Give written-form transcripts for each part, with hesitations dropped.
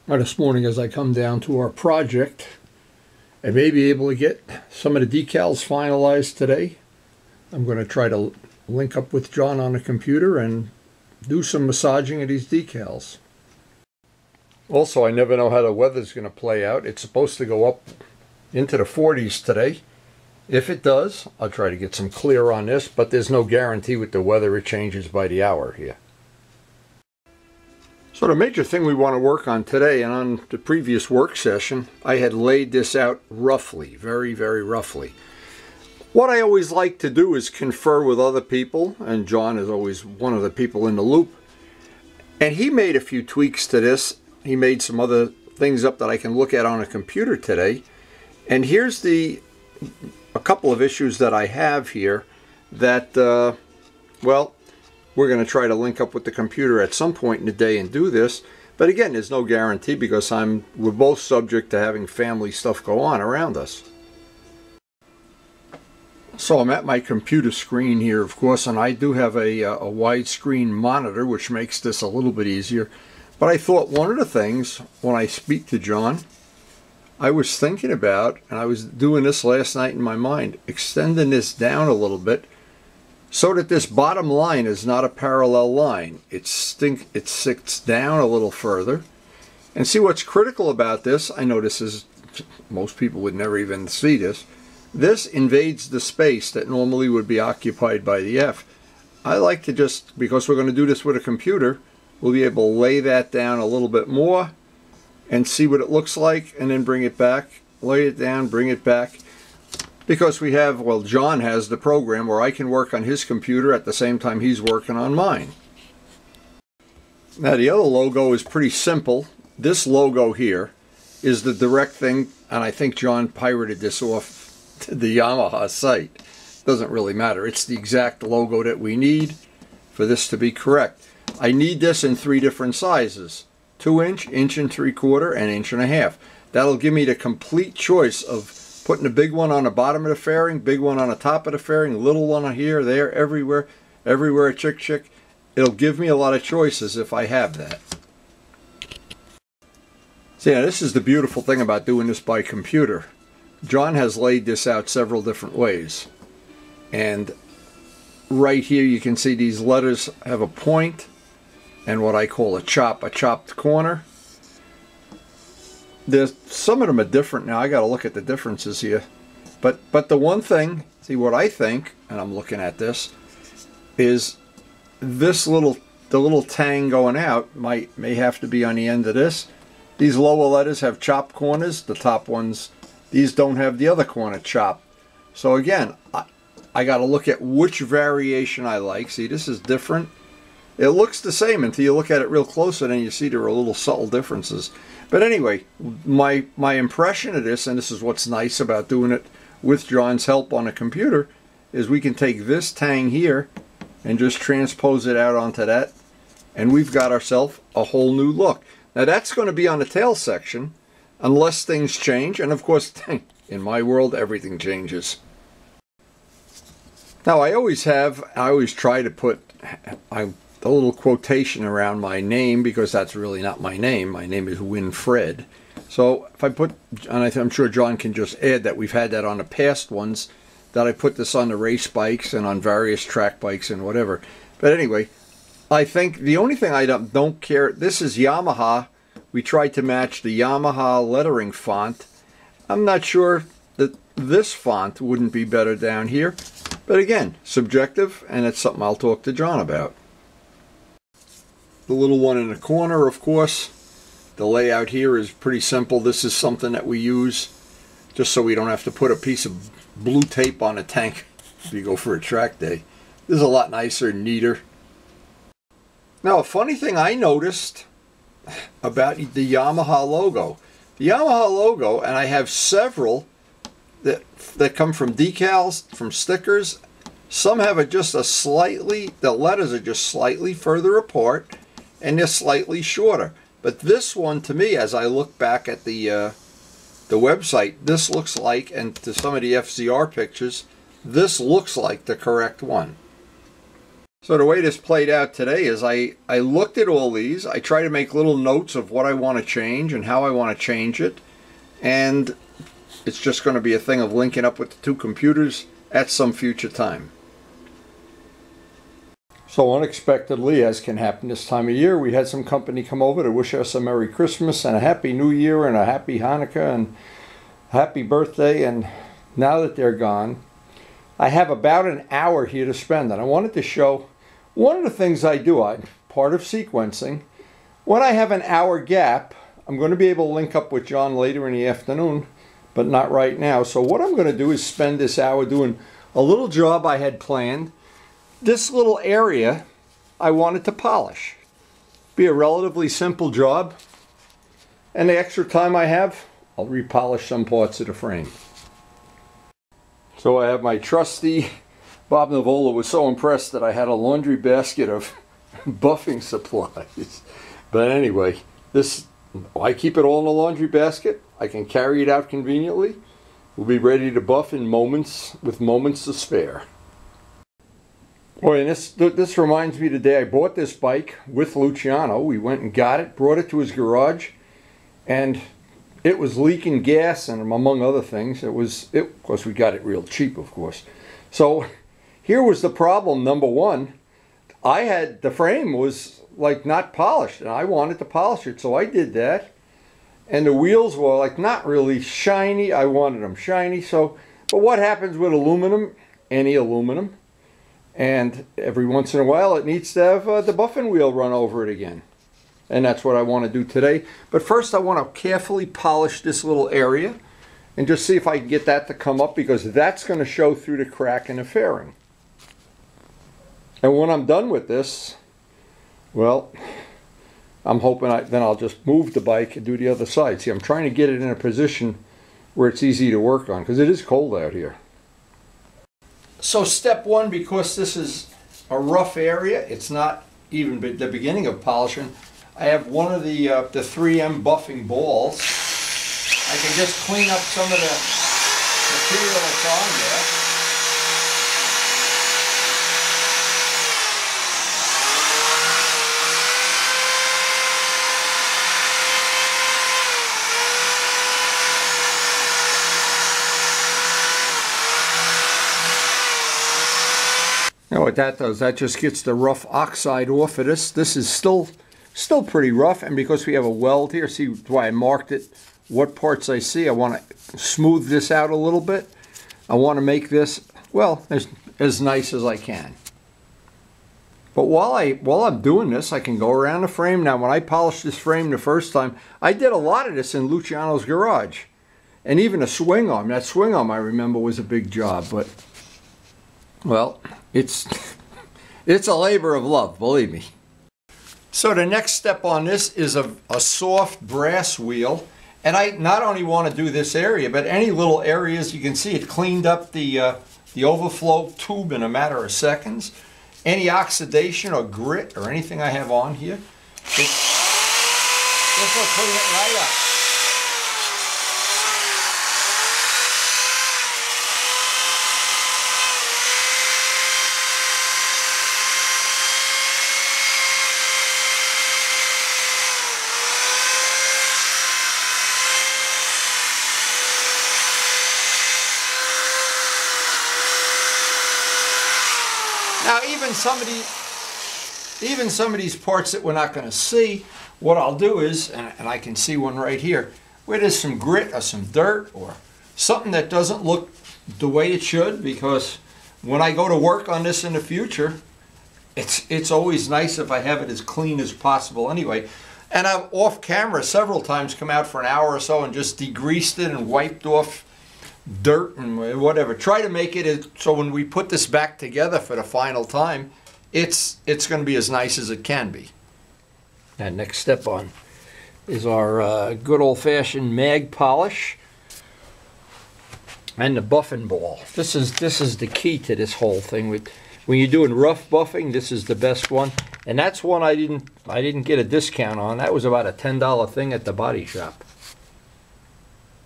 This morning as I come down to our project, I may be able to get some of the decals finalized today. I'm going to try to link up with John on the computer and do some massaging of these decals. Also, I never know how the weather's going to play out. It's supposed to go up into the 40s today. If it does, I'll try to get some clear on this, but there's no guarantee with the weather. It changes by the hour here. So the major thing we want to work on today, and on the previous work session, I had laid this out roughly, very, very roughly. What I always like to do is confer with other people, and John is always one of the people in the loop. And he made a few tweaks to this. He made some other things up that I can look at on a computer today. And here's a couple of issues that I have here that, well, we're going to try to link up with the computer at some point in the day and do this. But again, there's no guarantee because we're both subject to having family stuff go on around us. So I'm at my computer screen here, of course, and I do have a widescreen monitor, which makes this a little bit easier. But I thought one of the things, when I speak to John, I was thinking about, and I was doing this last night in my mind, extending this down a little bit so that this bottom line is not a parallel line. It sits down a little further. And see what's critical about this, I know this is, most people would never even see this. This invades the space that normally would be occupied by the F. I like to just, because we're going to do this with a computer, we'll be able to lay that down a little bit more and see what it looks like, and then bring it back, lay it down, bring it back. Because we have, well, John has the program where I can work on his computer at the same time he's working on mine. Now the other logo is pretty simple. This logo here is the direct thing, and I think John pirated this off the Yamaha site. Doesn't really matter. It's the exact logo that we need for this to be correct. I need this in 3 different sizes: 2-inch, 1.75 inch, and 1.5 inch. That'll give me the complete choice of putting a big one on the bottom of the fairing, big one on the top of the fairing, little one here, there, everywhere, chick. It'll give me a lot of choices if I have that. So yeah, this is the beautiful thing about doing this by computer. John has laid this out several different ways. And right here you can see these letters have a point and what I call a chopped corner. There's some of them are different now. I got to look at the differences here. But the one thing, see what I think, and I'm looking at this, is this the little tang going out may have to be on the end of this. These lower letters have chopped corners. The top ones, these don't have the other corner chopped. So again, I got to look at which variation I like. See, this is different. It looks the same until you look at it real close, and then you see there are little subtle differences. But anyway, my impression of this, and this is what's nice about doing it with John's help on a computer, is we can take this tang here and just transpose it out onto that, and we've got ourselves a whole new look. Now that's going to be on the tail section, unless things change, and of course, in my world, everything changes. Now I always try to put a little quotation around my name, because that's really not my name. My name is Winfred. So if I put, and I'm sure John can just add that we've had that on the past ones, that I put this on the race bikes and on various track bikes and whatever. But anyway, I think the only thing I don't care, this is Yamaha. We tried to match the Yamaha lettering font. I'm not sure that this font wouldn't be better down here. But again, subjective, and it's something I'll talk to John about. The little one in the corner, of course, the layout here is pretty simple. This is something that we use just so we don't have to put a piece of blue tape on a tank if you go for a track day. This is a lot nicer and neater. Now, a funny thing I noticed about the Yamaha logo. The Yamaha logo, and I have several that come from decals, from stickers. Some have it just the letters are just slightly further apart, and they're slightly shorter. But this one, to me, as I look back at the website, this looks like, and to some of the FZR pictures, this looks like the correct one. So the way this played out today is I looked at all these. I try to make little notes of what I want to change and how I want to change it. And it's just going to be a thing of linking up with the two computers at some future time. So unexpectedly, as can happen this time of year, we had some company come over to wish us a Merry Christmas and a Happy New Year and a Happy Hanukkah and Happy Birthday. And now that they're gone, I have about an hour here to spend. And I wanted to show one of the things I do, part of sequencing. When I have an hour gap, I'm going to be able to link up with John later in the afternoon, but not right now. So what I'm going to do is spend this hour doing a little job I had planned. This little area I wanted to polish. Be a relatively simple job. And the extra time I have, I'll repolish some parts of the frame. So I have my trusty, Bob Navola was so impressed that I had a laundry basket of buffing supplies. But anyway, I keep it all in a laundry basket. I can carry it out conveniently. We'll be ready to buff in moments, with moments to spare. Oh, and this reminds me today I bought this bike with Luciano. We went and got it, brought it to his garage, and it was leaking gas and among other things. Of course, we got it real cheap, of course. So here was the problem. Number one, the frame was like not polished, and I wanted to polish it, so I did that. And the wheels were like not really shiny. I wanted them shiny. So, but what happens with aluminum? Any aluminum, and every once in a while it needs to have the buffing wheel run over it again. And that's what I want to do today. But first I want to carefully polish this little area and just see if I can get that to come up, because that's going to show through the crack in the fairing. And when I'm done with this, well, I'm hoping then I'll just move the bike and do the other side. See, I'm trying to get it in a position where it's easy to work on, because it is cold out here. So step one, because this is a rough area, it's not even the beginning of polishing, I have one of the 3M buffing balls. I can just clean up some of the material that's on there. You know what that does? That just gets the rough oxide off of this. This is still pretty rough, and because we have a weld here, see why I marked it, what parts I see. I want to smooth this out a little bit. I want to make this, well, as nice as I can. But while I'm doing this, I can go around the frame. Now, when I polished this frame the first time, I did a lot of this in Luciano's garage. And even a swing arm. That swing arm, I remember, was a big job, but, well, it's a labor of love, believe me. So the next step on this is a soft brass wheel. And I not only want to do this area, but any little areas. You can see it cleaned up the overflow tube in a matter of seconds. Any oxidation or grit or anything I have on here, this will clean it right up. Now, even some of these parts that we're not going to see, what I'll do is, and I can see one right here, where there's some grit or some dirt or something that doesn't look the way it should, because when I go to work on this in the future, it's always nice if I have it as clean as possible anyway. And I've off camera several times come out for an hour or so and just degreased it and wiped off dirt and whatever. Try to make it so when we put this back together for the final time, it's going to be as nice as it can be. And next step on is our good old-fashioned mag polish and the buffing ball. This is the key to this whole thing. When you're doing rough buffing, this is the best one, and that's one I didn't get a discount on. That was about a $10 thing at the body shop.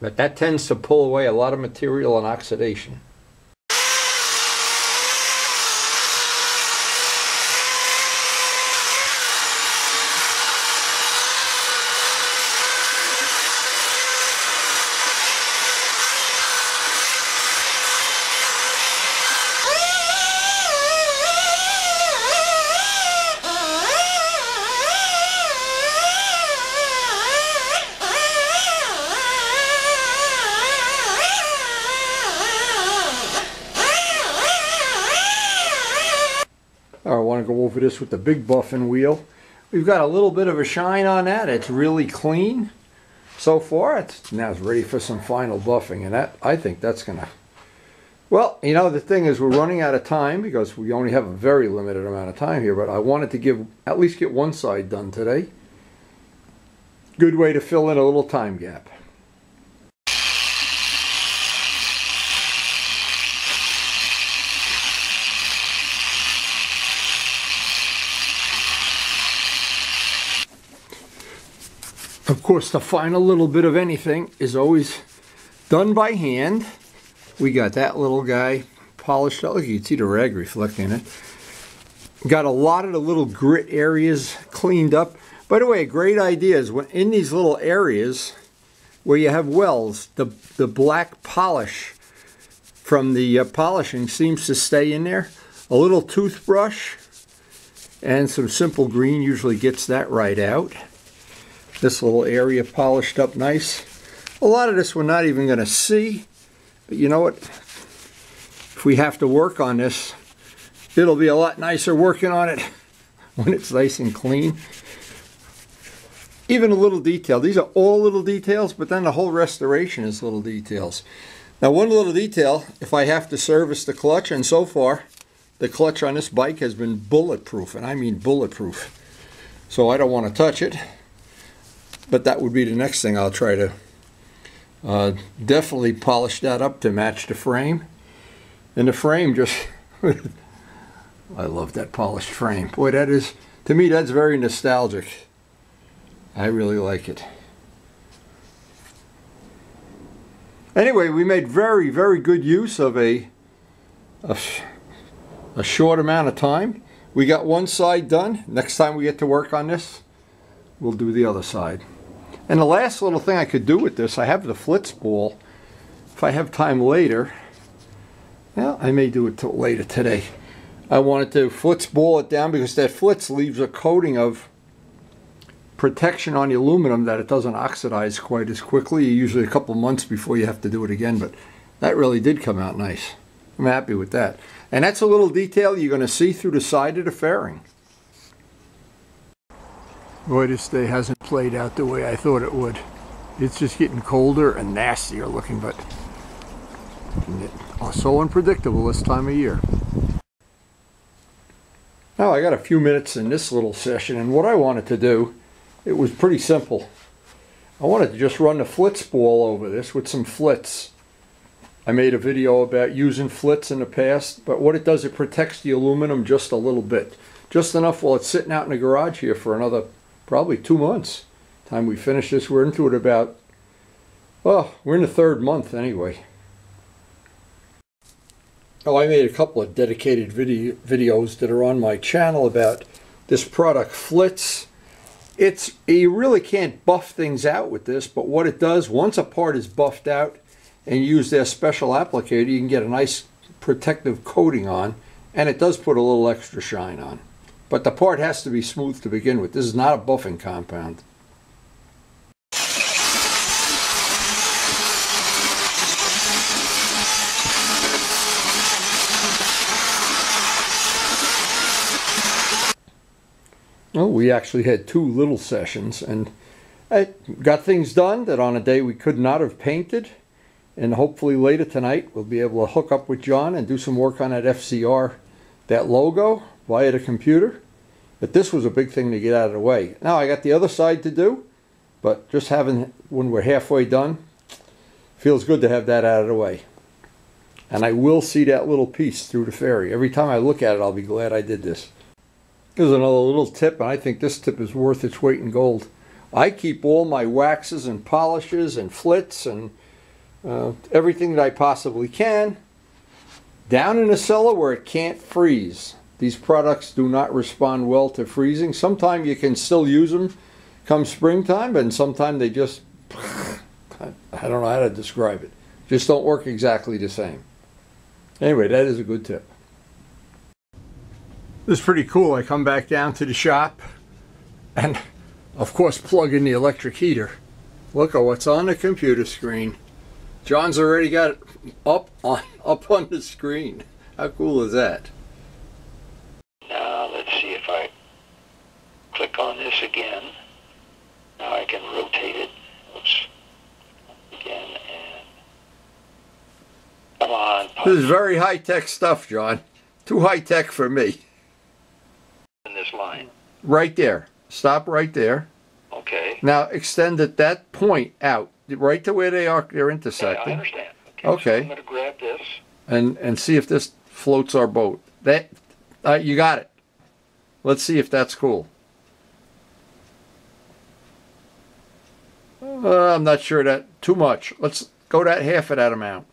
But that tends to pull away a lot of material and oxidation. over this with the big buffing wheel. We've got a little bit of a shine on that. It's really clean so far. Now it's ready for some final buffing, and that, I think that's gonna, well, you know, the thing is we're running out of time because we only have a very limited amount of time here, but I wanted to at least get one side done today. Good way to fill in a little time gap. Of course, the final little bit of anything is always done by hand. We got that little guy polished out. Look, you can see the rag reflecting it. Got a lot of the little grit areas cleaned up. By the way, a great idea is when in these little areas where you have wells, the black polish from the polishing seems to stay in there. A little toothbrush and some simple green usually gets that right out. This little area polished up nice. A lot of this we're not even going to see, but you know what? If we have to work on this, it'll be a lot nicer working on it when it's nice and clean. Even a little detail. These are all little details, but then the whole restoration is little details. Now, one little detail, if I have to service the clutch, and so far, the clutch on this bike has been bulletproof, and I mean bulletproof. So I don't want to touch it. But that would be the next thing. I'll try to definitely polish that up to match the frame. And the frame just, I love that polished frame. Boy, that is, to me, that's very nostalgic. I really like it. Anyway, we made very, very good use of a short amount of time. We got one side done. Next time we get to work on this, we'll do the other side. And the last little thing I could do with this, I have the Flitz ball. If I have time later, well, I may do it till later today. I wanted to Flitz ball it down because that Flitz leaves a coating of protection on the aluminum that it doesn't oxidize quite as quickly. Usually a couple months before you have to do it again, but that really did come out nice. I'm happy with that. And that's a little detail you're going to see through the side of the fairing. Boy, this day hasn't played out the way I thought it would. It's just getting colder and nastier looking, but so unpredictable this time of year. Now I got a few minutes in this little session, and what I wanted to do, it was pretty simple. I wanted to just run the Flitz ball over this with some Flitz. I made a video about using Flitz in the past, but what it does, it protects the aluminum just a little bit. Just enough while it's sitting out in the garage here for another probably 2 months. Time we finish this, we're into it about, well, we're in the 3rd month anyway. Oh, I made a couple of dedicated videos that are on my channel about this product, Flitz. You really can't buff things out with this, but what it does, once a part is buffed out and you use their special applicator, you can get a nice protective coating on, and it does put a little extra shine on. But the part has to be smooth to begin with. This is not a buffing compound. Well, we actually had 2 little sessions, and I got things done that on a day we could not have painted. And hopefully later tonight we'll be able to hook up with John and do some work on that FZR, that logo, via the computer. But this was a big thing to get out of the way. Now I got the other side to do, but just having, when we're halfway done, feels good to have that out of the way. And I will see that little piece through the fairy. Every time I look at it, I'll be glad I did this. Here's another little tip, and I think this tip is worth its weight in gold. I keep all my waxes and polishes and Flitz and everything that I possibly can down in a cellar where it can't freeze. These products do not respond well to freezing. Sometimes you can still use them come springtime, and sometimes they just, I don't know how to describe it. Just don't work exactly the same. Anyway, that is a good tip. This is pretty cool. I come back down to the shop and, of course, plug in the electric heater. Look at what's on the computer screen. John's already got it up on the screen. How cool is that? Now let's see if this again. Now I can rotate it. Oops. Again, and come on. This is very high-tech stuff, John. Too high-tech for me. In this line. Right there. Stop right there. Okay. Now extend at that point out, right to where they're intersecting. Yeah, I understand. Okay. So I'm going to grab this. And see if this floats our boat. That you got it. Let's see if that's cool. I'm not sure that too much. Let's go that half of that amount.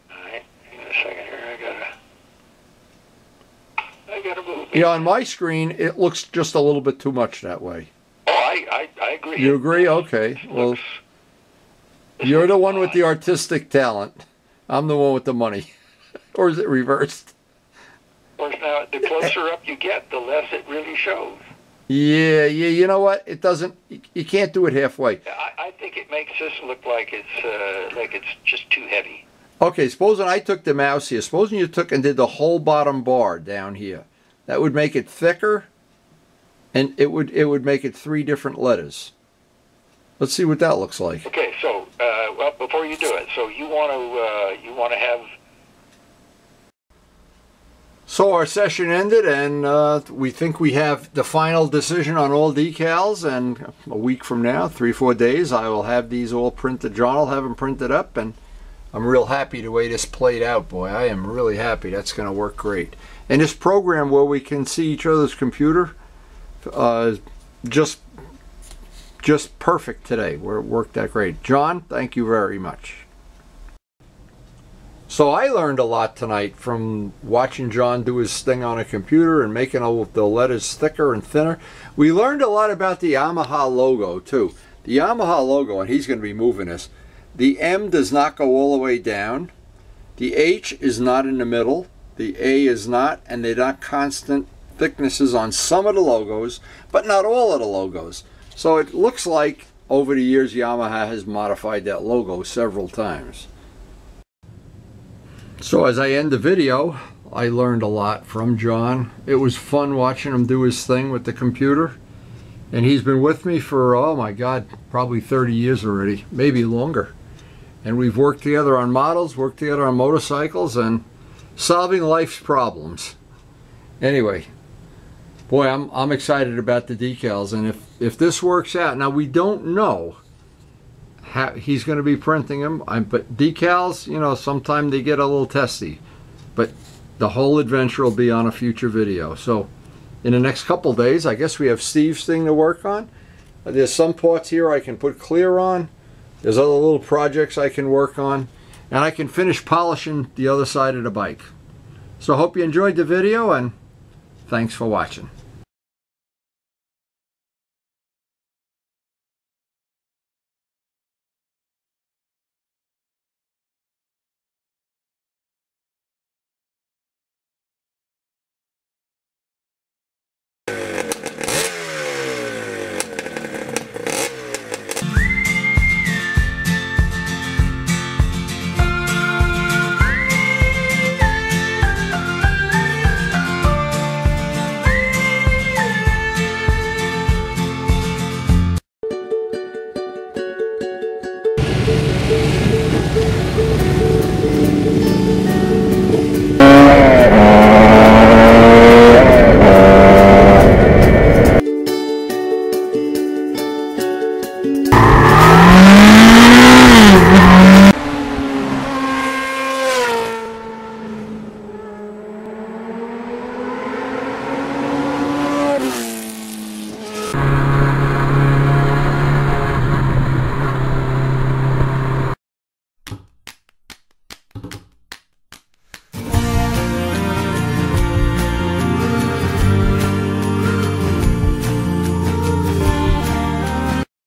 All right. Hang on a second here. I gotta move. Yeah, on my screen it looks just a little bit too much that way. Oh, I agree. You agree? Okay. Well, you're the one with the artistic talent. I'm the one with the money. Or is it reversed? Of course, now the closer up you get, the less it really shows. Yeah. You know what? It doesn't. You can't do it halfway. I think it makes this look like it's just too heavy. Okay. Supposing I took the mouse here. Supposing you took and did the whole bottom bar down here. That would make it thicker, and it would make it 3 different letters. Let's see what that looks like. Okay. So, well, before you do it, so you want to have. So our session ended, and we think we have the final decision on all decals, and a week from now, 3-4 days, I will have these all printed. John will have them printed up, and I'm real happy the way this played out, boy. I am really happy. That's going to work great. And this program where we can see each other's computer, just perfect today. It worked that great. John, thank you very much. So I learned a lot tonight from watching John do his thing on a computer and making all the letters thicker and thinner. We learned a lot about the Yamaha logo too. The Yamaha logo, and he's going to be moving this, the M does not go all the way down. The H is not in the middle. The A is not, and they're not constant thicknesses on some of the logos, but not all of the logos. So it looks like over the years Yamaha has modified that logo several times. So as I end the video, I learned a lot from John. It was fun watching him do his thing with the computer. And he's been with me for, oh my God, probably 30 years already, maybe longer. And we've worked together on models, worked together on motorcycles, and solving life's problems. Anyway, boy, I'm excited about the decals. And if this works out, now we don't know how he's going to be printing them, but decals, you know, sometimes they get a little testy, but the whole adventure will be on a future video. So in the next couple days, I guess we have Steve's thing to work on. There's some parts here I can put clear on. There's other little projects I can work on, and I can finish polishing the other side of the bike. So I hope you enjoyed the video, and thanks for watching.